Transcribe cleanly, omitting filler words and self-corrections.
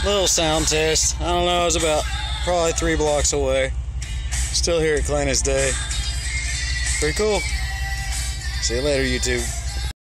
Little sound test. I don't know, I was about probably 3 blocks away. Still here at clean as day. Pretty cool. See you later, YouTube.